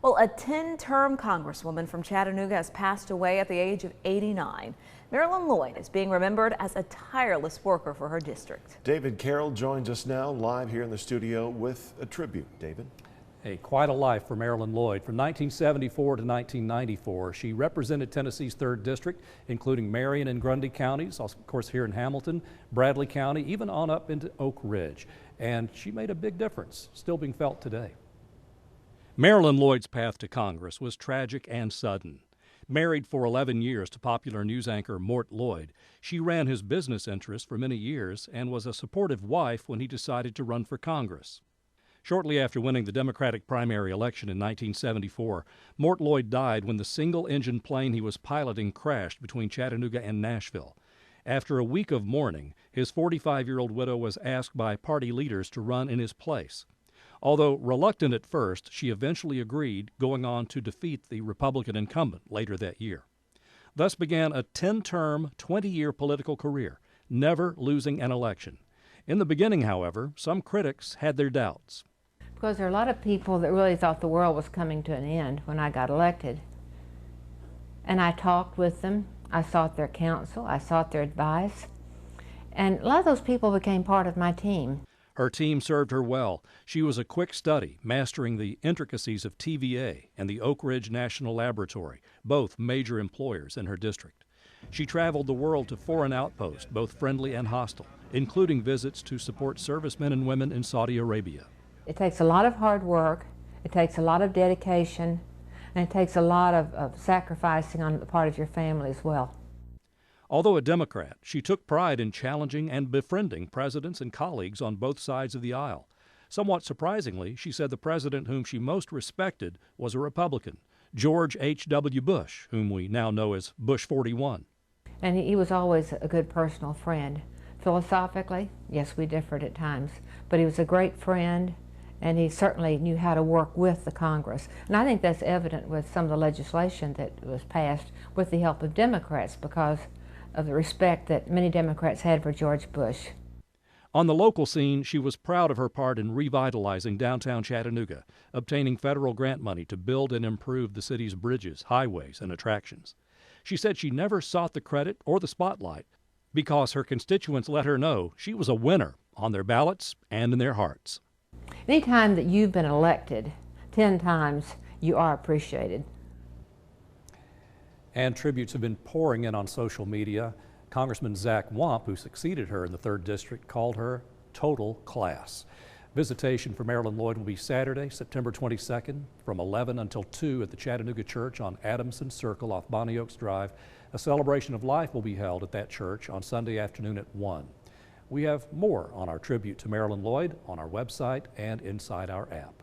Well, a 10-term Congresswoman from Chattanooga has passed away at the age of 89. Marilyn Lloyd is being remembered as a tireless worker for her district. David Carroll joins us now live here in the studio with a tribute. David. Hey, quite a life for Marilyn Lloyd. From 1974 to 1994, she represented Tennessee's 3rd District, including Marion and Grundy counties, of course here in Hamilton, Bradley County, even on up into Oak Ridge. And she made a big difference, still being felt today. Marilyn Lloyd's path to Congress was tragic and sudden. Married for 11 years to popular news anchor Mort Lloyd, she ran his business interests for many years and was a supportive wife when he decided to run for Congress. Shortly after winning the Democratic primary election in 1974, Mort Lloyd died when the single-engine plane he was piloting crashed between Chattanooga and Nashville. After a week of mourning, his 45-year-old widow was asked by party leaders to run in his place. Although reluctant at first, she eventually agreed, going on to defeat the Republican incumbent later that year. Thus began a 10-term, 20-year political career, never losing an election. In the beginning, however, some critics had their doubts. Because there are a lot of people that really thought the world was coming to an end when I got elected. And I talked with them, I sought their counsel, I sought their advice, and a lot of those people became part of my team. Her team served her well. She was a quick study, mastering the intricacies of TVA and the Oak Ridge National Laboratory, both major employers in her district. She traveled the world to foreign outposts, both friendly and hostile, including visits to support servicemen and women in Saudi Arabia. It takes a lot of hard work, it takes a lot of dedication, and it takes a lot of sacrificing on the part of your family as well. Although a Democrat, she took pride in challenging and befriending presidents and colleagues on both sides of the aisle. Somewhat surprisingly, she said the president whom she most respected was a Republican, George H.W. Bush, whom we now know as Bush 41. And he was always a good personal friend. Philosophically, yes, we differed at times, but he was a great friend, and he certainly knew how to work with the Congress. And I think that's evident with some of the legislation that was passed with the help of Democrats because of the respect that many Democrats had for George Bush. On the local scene, she was proud of her part in revitalizing downtown Chattanooga, obtaining federal grant money to build and improve the city's bridges, highways, and attractions. She said she never sought the credit or the spotlight because her constituents let her know she was a winner on their ballots and in their hearts. Anytime that you've been elected 10 times, you are appreciated. And tributes have been pouring in on social media. Congressman Zach Wamp, who succeeded her in the 3rd District, called her total class. Visitation for Marilyn Lloyd will be Saturday, September 22nd from 11 until 2 at the Chattanooga Church on Adamson Circle off Bonnie Oaks Drive. A celebration of life will be held at that church on Sunday afternoon at 1. We have more on our tribute to Marilyn Lloyd on our website and inside our app.